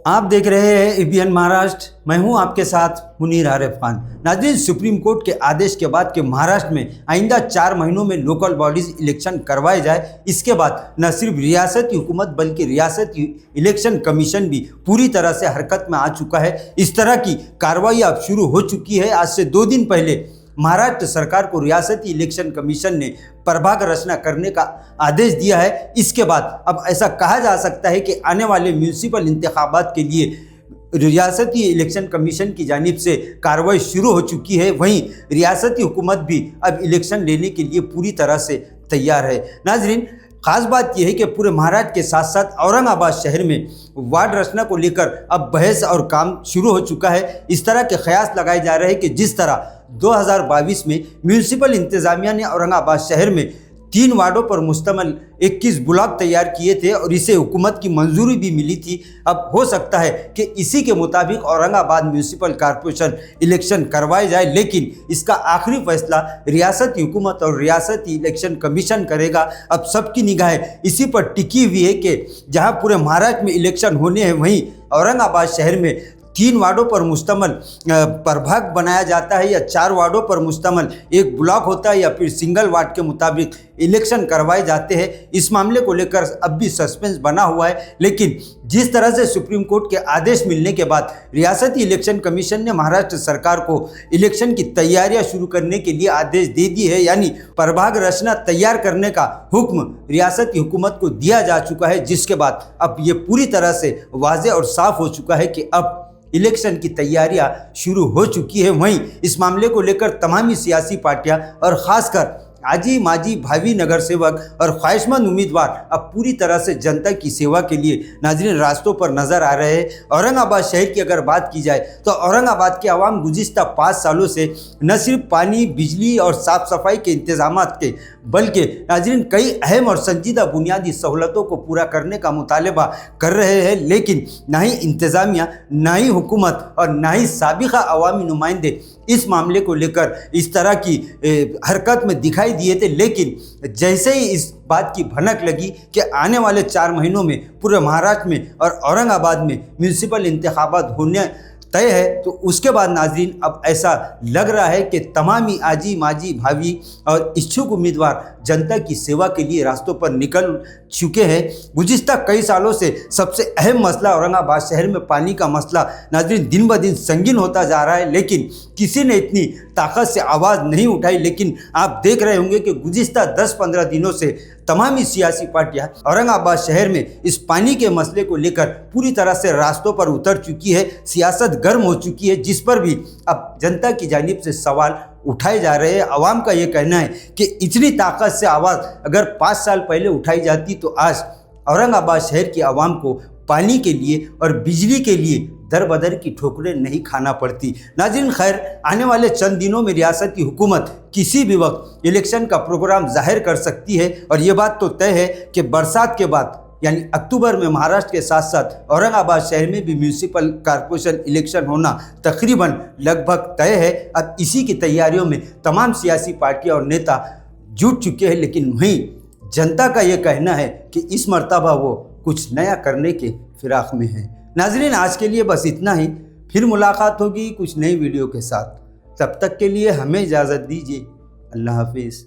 आप देख रहे हैं एबीएन महाराष्ट्र। मैं हूं आपके साथ मुनीर आरिफ खान। नाज़रीन, सुप्रीम कोर्ट के आदेश के बाद कि महाराष्ट्र में आइंदा 4 महीनों में लोकल बॉडीज इलेक्शन करवाए जाए, इसके बाद न सिर्फ रियासती हुकूमत बल्कि रियासती इलेक्शन कमीशन भी पूरी तरह से हरकत में आ चुका है। इस तरह की कार्रवाई अब शुरू हो चुकी है। आज से 2 दिन पहले महाराष्ट्र सरकार को रियासती इलेक्शन कमीशन ने प्रभाग रचना करने का आदेश दिया है। इसके बाद अब ऐसा कहा जा सकता है कि आने वाले म्यूनिसिपल इंतखाबात के लिए रियासती इलेक्शन कमीशन की जानिब से कार्रवाई शुरू हो चुकी है। वहीं रियासती हुकूमत भी अब इलेक्शन लेने के लिए पूरी तरह से तैयार है। नाजरीन, खास बात यह है कि पूरे महाराष्ट्र के साथ साथ औरंगाबाद शहर में वार्ड रचना को लेकर अब बहस और काम शुरू हो चुका है। इस तरह के ख्यास लगाए जा रहे हैं कि जिस तरह 2022 में म्यूनिसिपल इंतजामिया ने औरंगाबाद शहर में 3 वार्डों पर मुश्तमिल 21 ब्लॉक तैयार किए थे और इसे हुकूमत की मंजूरी भी मिली थी। अब हो सकता है कि इसी के मुताबिक औरंगाबाद म्यूनिसिपल कॉरपोरेशन इलेक्शन करवाए जाए, लेकिन इसका आखिरी फैसला रियासती हुकूमत और रियासती इलेक्शन कमीशन करेगा। अब सबकी निगाहें इसी पर टिकी हुई है कि जहां पूरे महाराष्ट्र में इलेक्शन होने हैं, वहीं औरंगाबाद शहर में 3 वार्डों पर मुश्तमिल प्रभाग बनाया जाता है या 4 वार्डों पर मुश्तमिल एक ब्लॉक होता है या फिर सिंगल वार्ड के मुताबिक इलेक्शन करवाए जाते हैं। इस मामले को लेकर अब भी सस्पेंस बना हुआ है। लेकिन जिस तरह से सुप्रीम कोर्ट के आदेश मिलने के बाद रियासती इलेक्शन कमीशन ने महाराष्ट्र सरकार को इलेक्शन की तैयारियां शुरू करने के लिए आदेश दे दिए है, यानी प्रभाग रचना तैयार करने का हुक्म रियासती हुकूमत को दिया जा चुका है, जिसके बाद अब ये पूरी तरह से वाज़ेह और साफ हो चुका है कि अब इलेक्शन की तैयारियां शुरू हो चुकी है। वहीं इस मामले को लेकर तमाम सियासी पार्टियां और खासकर आजी माजी भावी नगर सेवक और ख्वाहिशमंद उम्मीदवार अब पूरी तरह से जनता की सेवा के लिए नाज़रीन रास्तों पर नजर आ रहे हैं। औरंगाबाद शहर की अगर बात की जाए तो औरंगाबाद के आवाम गुज़िश्ता 5 सालों से न सिर्फ पानी, बिजली और साफ सफाई के इंतजामात के बल्कि नाज़रीन कई अहम और संजीदा बुनियादी सहूलतों को पूरा करने का मुतालबा कर रहे हैं, लेकिन ना ही इंतज़ामिया, ना ही हुकूमत और ना ही साबिक़ा अवामी नुमाइंदे इस मामले को लेकर इस तरह की हरकत में दिखाई दिए थे। लेकिन जैसे ही इस बात की भनक लगी कि आने वाले 4 महीनों में पूरे महाराष्ट्र में और औरंगाबाद में म्यूनिसिपल इंतखाबात होने तय है, तो उसके बाद नाज़रीन अब ऐसा लग रहा है कि तमाम ही आजी माजी भावी और इच्छुक उम्मीदवार जनता की सेवा के लिए रास्तों पर निकल चुके हैं। गुज़िश्ता कई सालों से सबसे अहम मसला औरंगाबाद शहर में पानी का मसला नाज़रीन दिन ब दिन संगीन होता जा रहा है, लेकिन किसी ने इतनी ताकत से आवाज़ नहीं उठाई। लेकिन आप देख रहे होंगे कि गुज़िश्ता 10-15 दिनों से तमाम ही सियासी पार्टियां औरंगाबाद शहर में इस पानी के मसले को लेकर पूरी तरह से रास्तों पर उतर चुकी है। सियासत गर्म हो चुकी है, जिस पर भी अब जनता की जानिब से सवाल उठाए जा रहे हैं। अवाम का ये कहना है कि इतनी ताकत से आवाज़ अगर 5 साल पहले उठाई जाती तो आज औरंगाबाद शहर की आवाम को पानी के लिए और बिजली के लिए दर बदर की ठोकरें नहीं खाना पड़ती। नाज़रीन, खैर आने वाले चंद दिनों में रियासती हुकूमत किसी भी वक्त इलेक्शन का प्रोग्राम जाहिर कर सकती है और ये बात तो तय है कि बरसात के बाद यानी अक्टूबर में महाराष्ट्र के साथ साथ औरंगाबाद शहर में भी म्यूनिसिपल कॉरपोरेशन इलेक्शन होना तकरीबन लगभग तय है। अब इसी की तैयारियों में तमाम सियासी पार्टियां और नेता जुट चुके हैं, लेकिन वहीं जनता का ये कहना है कि इस मर्तबा वो कुछ नया करने के फिराक में है। नाज़रीन, आज के लिए बस इतना ही। फिर मुलाकात होगी कुछ नई वीडियो के साथ। तब तक के लिए हमें इजाज़त दीजिए। अल्लाह हाफिज़।